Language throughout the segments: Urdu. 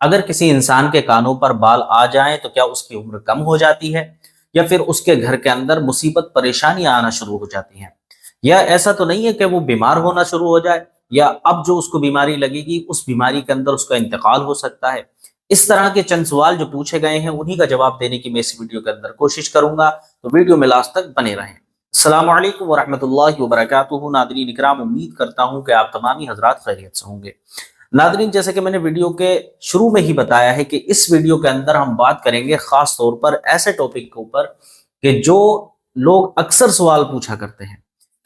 اگر کسی انسان کے کانوں پر بال آ جائیں تو کیا اس کی عمر کم ہو جاتی ہے، یا پھر اس کے گھر کے اندر مصیبت پریشانیاں آنا شروع ہو جاتی ہیں، یا ایسا تو نہیں ہے کہ وہ بیمار ہونا شروع ہو جائے، یا اب جو اس کو بیماری لگے گی اس بیماری کے اندر اس کا انتقال ہو سکتا ہے۔ اس طرح کے چند سوال جو پوچھے گئے ہیں انہی کا جواب دینے کی میں اس ویڈیو کے اندر کوشش کروں گا، تو ویڈیو میں لاسٹ تک بنے رہیں۔ السلام علیکم ورحمۃ اللہ وبرکاتہ۔ ناظرین اکرام، امید کرتا ہوں کہ آپ تمامی حضرات خیریت سے ہوں گے۔ ناظرین، جیسے کہ میں نے ویڈیو کے شروع میں ہی بتایا ہے کہ اس ویڈیو کے اندر ہم بات کریں گے خاص طور پر ایسے ٹاپک کے اوپر کہ جو لوگ اکثر سوال پوچھا کرتے ہیں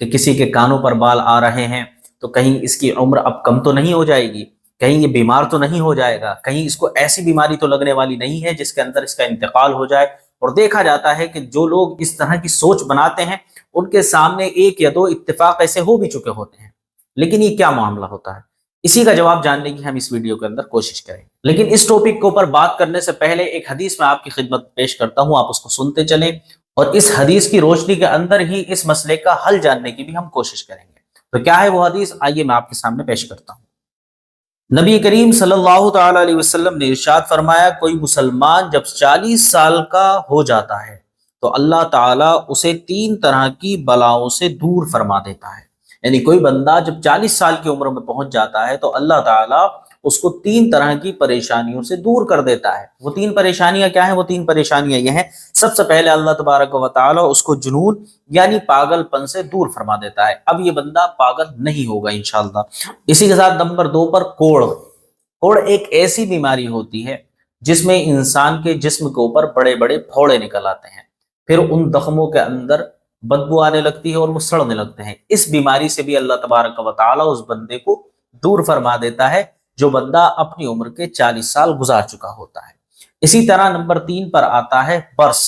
کہ کسی کے کانوں پر بال آ رہے ہیں تو کہیں اس کی عمر اب کم تو نہیں ہو جائے گی، کہیں یہ بیمار تو نہیں ہو جائے گا، کہیں اس کو ایسی بیماری تو لگنے والی نہیں ہے جس کے اندر اس کا انتقال ہو جائے۔ اور دیکھا جاتا ہے کہ جو لوگ اس طرح کی سوچ بناتے ہیں ان کے سامنے ایک یا دو اتفاق ایسے ہو بھی چکے ہوتے ہیں، لیکن یہ کیا معاملہ ہوتا ہے، اسی کا جواب جاننے کی ہم اس ویڈیو کے اندر کوشش کریں۔ لیکن اس ٹاپک کے اوپر بات کرنے سے پہلے ایک حدیث میں آپ کی خدمت پیش کرتا ہوں، آپ اس کو سنتے چلیں اور اس حدیث کی روشنی کے اندر ہی اس مسئلے کا حل جاننے کی بھی ہم کوشش کریں گے۔ تو کیا ہے وہ حدیث، آئیے میں آپ کے سامنے پیش کرتا ہوں۔ نبی کریم صلی اللہ تعالی علیہ وسلم نے ارشاد فرمایا، کوئی مسلمان جب 40 سال کا ہو جاتا ہے تو اللہ تعالیٰ اسے 3 طرح کی بلاؤں سے دور فرما دیتا ہے۔ یعنی کوئی بندہ جب 40 سال کی عمر میں پہنچ جاتا ہے تو اللہ تعالیٰ اس کو 3 طرح کی پریشانیوں سے دور کر دیتا ہے۔ وہ 3 پریشانیاں کیا ہیں؟ وہ 3 پریشانیاں یہ ہیں، سب سے پہلے اللہ تبارک و تعالیٰ اس کو جنون یعنی پاگل پن سے دور فرما دیتا ہے، اب یہ بندہ پاگل نہیں ہوگا انشاءاللہ۔ اسی کے ساتھ نمبر 2 پر کوڑ ایک ایسی بیماری ہوتی ہے جس میں انسان کے جسم کے اوپر بڑے بڑے پھوڑے نکل آتے ہیں، پھر ان زخموں کے اندر بدبو آنے لگتی ہے اور وہ سڑنے لگتے ہیں۔ اس بیماری سے بھی اللہ تبارک و تعالیٰ اس بندے کو دور فرما دیتا ہے جو بندہ اپنی عمر کے 40 سال گزار چکا ہوتا ہے۔ اسی طرح نمبر 3 پر آتا ہے برس۔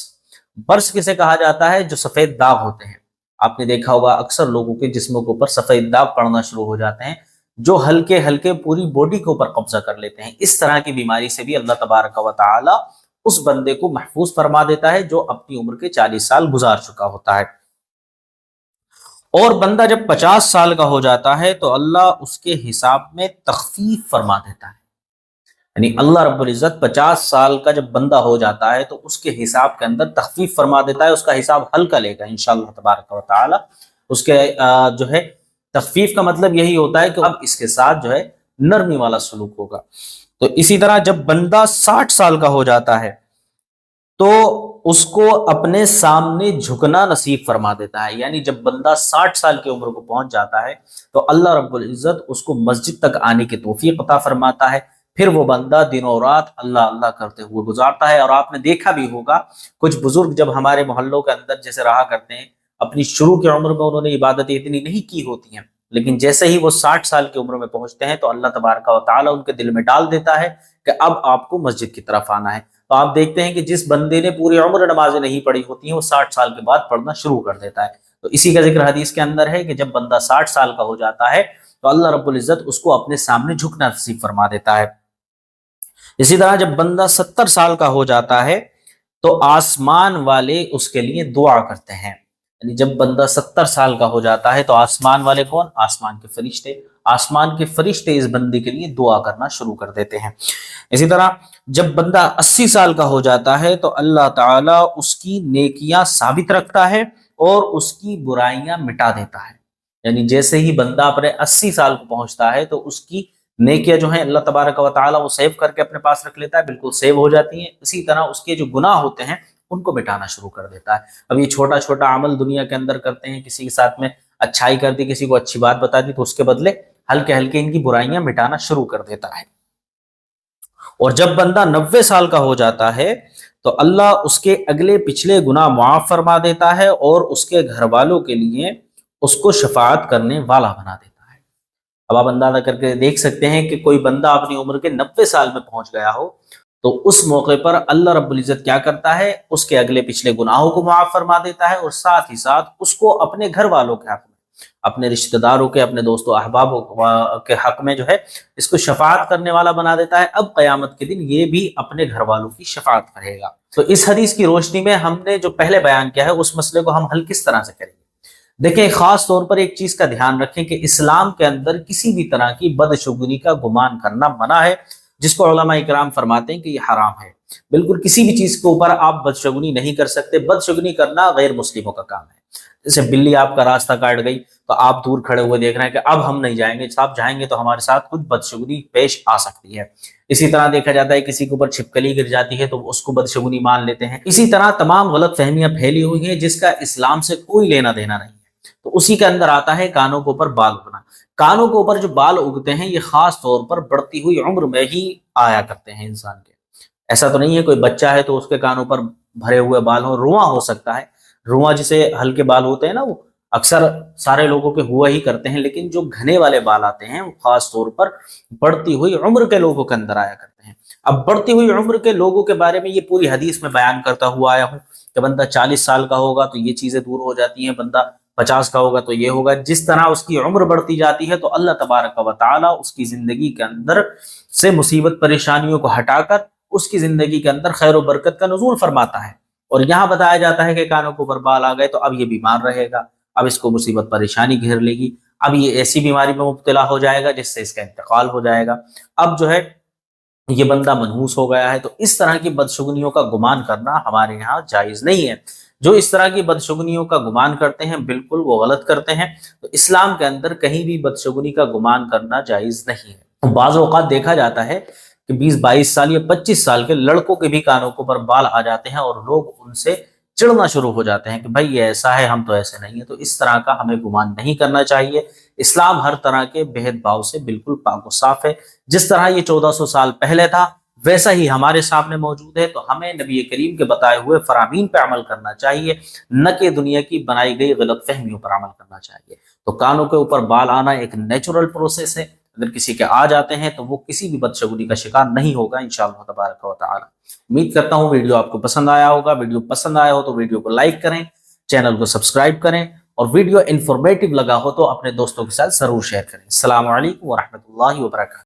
برس کسے کہا جاتا ہے؟ جو سفید داغ ہوتے ہیں۔ آپ نے دیکھا ہوگا اکثر لوگوں کے جسموں کے اوپر سفید داغ پڑنا شروع ہو جاتے ہیں جو ہلکے ہلکے پوری باڈی کے اوپر قبضہ کر لیتے ہیں۔ اس طرح کی بیماری سے بھی اللہ تبارک و تعالی اس بندے کو محفوظ فرما دیتا ہے جو اپنی عمر کے 40 سال گزار چکا ہوتا ہے۔ اور بندہ جب 50 سال کا ہو جاتا ہے تو اللہ اس کے حساب میں تخفیف فرما دیتا ہے۔ یعنی اللہ رب العزت 50 سال کا جب بندہ ہو جاتا ہے تو اس کے حساب کے اندر تخفیف فرما دیتا ہے، اس کا حساب ہلکا لے گا انشاءاللہ تبارک و تعالی۔ اس کے جو ہے تخفیف کا مطلب یہی ہوتا ہے کہ اب اس کے ساتھ جو ہے نرمی والا سلوک ہوگا۔ تو اسی طرح جب بندہ 60 سال کا ہو جاتا ہے تو اس کو اپنے سامنے جھکنا نصیب فرما دیتا ہے۔ یعنی جب بندہ 60 سال کی عمر کو پہنچ جاتا ہے تو اللہ رب العزت اس کو مسجد تک آنے کی توفیق عطا فرماتا ہے، پھر وہ بندہ دن و رات اللہ اللہ کرتے ہوئے گزارتا ہے۔ اور آپ نے دیکھا بھی ہوگا کچھ بزرگ جب ہمارے محلوں کے اندر جیسے رہا کرتے ہیں، اپنی شروع کی عمر میں انہوں نے عبادتیں اتنی نہیں کی ہوتی ہیں، لیکن جیسے ہی وہ 60 سال کی عمر میں پہنچتے ہیں تو اللہ تبارک و تعالیٰ ان کے دل میں ڈال دیتا ہے کہ اب آپ کو مسجد کی طرف آنا ہے۔ تو آپ دیکھتے ہیں کہ جس بندے نے پوری عمر نمازیں نہیں پڑھی ہوتی ہیں وہ 60 سال کے بعد پڑھنا شروع کر دیتا ہے۔ تو اسی کا ذکر حدیث کے اندر ہے کہ جب بندہ 60 سال کا ہو جاتا ہے تو اللہ رب العزت اس کو اپنے سامنے جھکنا نصیب فرما دیتا ہے۔ اسی طرح جب بندہ 70 سال کا ہو جاتا ہے تو آسمان والے اس کے لیے دعا کرتے ہیں۔ یعنی جب بندہ 70 سال کا ہو جاتا ہے تو آسمان والے کون؟ آسمان کے فرشتے۔ آسمان کے فرشتے اس بندے کے لیے دعا کرنا شروع کر دیتے ہیں۔ اسی طرح جب بندہ 80 سال کا ہو جاتا ہے تو اللہ تعالیٰ اس کی نیکیاں ثابت رکھتا ہے اور اس کی برائیاں مٹا دیتا ہے۔ یعنی جیسے ہی بندہ اپنے 80 سال کو پہنچتا ہے تو اس کی نیکیاں جو ہیں اللہ تبارک و تعالیٰ وہ سیو کر کے اپنے پاس رکھ لیتا ہے، بالکل سیو ہو جاتی ہیں۔ اسی طرح اس کے جو گناہ ہوتے ہیں ان کو مٹانا شروع کر دیتا ہے۔ اب یہ چھوٹا چھوٹا عمل دنیا کے اندر کرتے ہیں، کسی کے ساتھ میں اچھائی کر دی، کسی کو اچھی بات بتا دی، تو اس کے بدلے ہلکے ہلکے ان کی برائیاں مٹانا شروع کر دیتا ہے۔ اور جب بندہ 90 سال کا ہو جاتا ہے تو اللہ اس کے اگلے پچھلے گناہ معاف فرما دیتا ہے اور اس کے گھر والوں کے لیے اس کو شفاعت کرنے والا بنا دیتا ہے۔ اب آپ اندازہ کر کے دیکھ سکتے ہیں کہ کوئی بندہ اپنی عمر کے 90 سال میں پہنچ گیا ہو تو اس موقع پر اللہ رب العزت کیا کرتا ہے؟ اس کے اگلے پچھلے گناہوں کو معاف فرما دیتا ہے اور ساتھ ہی ساتھ اس کو اپنے گھر والوں کے حق میں، اپنے رشتہ داروں کے، اپنے دوست و احباب کے حق میں جو ہے اس کو شفاعت کرنے والا بنا دیتا ہے۔ اب قیامت کے دن یہ بھی اپنے گھر والوں کی شفاعت کرے گا۔ تو اس حدیث کی روشنی میں ہم نے جو پہلے بیان کیا ہے اس مسئلے کو ہم حل کس طرح سے کریں گے؟ دیکھیں، خاص طور پر ایک چیز کا دھیان رکھیں کہ اسلام کے اندر کسی بھی طرح کی بدشگونی کا گمان کرنا منع ہے۔ جس کو علماء اکرام فرماتے ہیں کہ یہ حرام ہے۔ بالکل کسی بھی چیز کے اوپر آپ بدشگونی نہیں کر سکتے، بدشگونی کرنا غیر مسلموں کا کام ہے۔ جیسے بلی آپ کا راستہ کاٹ گئی تو آپ دور کھڑے ہوئے دیکھ رہے ہیں کہ اب ہم نہیں جائیں گے، آپ جائیں گے تو ہمارے ساتھ کچھ بدشگونی پیش آ سکتی ہے۔ اسی طرح دیکھا جاتا ہے کسی کے اوپر چھپکلی گر جاتی ہے تو اس کو بدشگونی مان لیتے ہیں۔ اسی طرح تمام غلط فہمیاں پھیلی ہوئی ہیں جس کا اسلام سے کوئی لینا دینا نہیں ہے۔ تو اسی کے اندر آتا ہے کانوں کے اوپر بال اگنا۔ کانوں کے اوپر جو بال اگتے ہیں یہ خاص طور پر بڑھتی ہوئی عمر میں ہی آیا کرتے ہیں انسان کے۔ ایسا تو نہیں ہے کوئی بچہ ہے تو اس کے کانوں پر بھرے ہوئے بال ہوں، رواں ہو سکتا ہے، رواں جسے ہلکے بال ہوتے ہیں نا، وہ اکثر سارے لوگوں کے ہوا ہی کرتے ہیں، لیکن جو گھنے والے بال آتے ہیں وہ خاص طور پر بڑھتی ہوئی عمر کے لوگوں کے اندر آیا کرتے ہیں۔ اب بڑھتی ہوئی عمر کے لوگوں کے بارے میں یہ پوری حدیث میں بیان کرتا ہوا آیا ہوں کہ بندہ 40 سال کا ہوگا تو یہ چیزیں دور ہو جاتی ہیں، بندہ 50 کا ہوگا تو یہ ہوگا۔ جس طرح اس کی عمر بڑھتی جاتی ہے تو اللہ تبارک و تعالی اس کی زندگی کے اندر سے مصیبت پریشانیوں کو ہٹا کر اس کی زندگی کے اندر خیر و برکت کا نزول فرماتا ہے۔ اور یہاں بتایا جاتا ہے کہ کانوں کے اوپر بال آ گئے تو اب یہ بیمار رہے گا، اب اس کو مصیبت پریشانی گھیر لے گی، اب یہ ایسی بیماری میں مبتلا ہو جائے گا جس سے اس کا انتقال ہو جائے گا، اب جو ہے یہ بندہ منحوس ہو گیا ہے۔ تو اس طرح کی بدشگنیوں کا گمان کرنا ہمارے یہاں جائز نہیں ہے۔ جو اس طرح کی بدشگنیوں کا گمان کرتے ہیں بالکل وہ غلط کرتے ہیں۔ تو اسلام کے اندر کہیں بھی بدشگنی کا گمان کرنا جائز نہیں ہے۔ بعض اوقات دیکھا جاتا ہے کہ 20-22 سال یا 25 سال کے لڑکوں کے بھی کانوں کے اوپر بال آ جاتے ہیں اور لوگ ان سے چڑھنا شروع ہو جاتے ہیں کہ بھائی یہ ایسا ہے، ہم تو ایسے نہیں ہیں۔ تو اس طرح کا ہمیں گمان نہیں کرنا چاہیے۔ اسلام ہر طرح کے بھید بھاؤ سے بالکل پاک و صاف ہے۔ جس طرح یہ 1400 سال پہلے تھا ویسا ہی ہمارے سامنے موجود ہے۔ تو ہمیں نبی کریم کے بتائے ہوئے فرامین پہ عمل کرنا چاہیے، نہ کہ دنیا کی بنائی گئی غلط فہمیوں پر عمل کرنا چاہیے۔ تو کانوں کے اوپر بال آنا ایک نیچرل پروسیس ہے، اگر کسی کے آ جاتے ہیں تو وہ کسی بھی بدشگونی کا شکار نہیں ہوگا انشاءاللہ تبارک و تعالی۔ امید کرتا ہوں ویڈیو آپ کو پسند آیا ہوگا۔ ویڈیو پسند آیا ہو تو ویڈیو کو لائک کریں، چینل کو سبسکرائب کریں، اور ویڈیو انفارمیٹو لگا ہو تو اپنے دوستوں کے ساتھ ضرور شیئر کریں۔ السلام علیکم ورحمۃ اللہ وبرکاتہ۔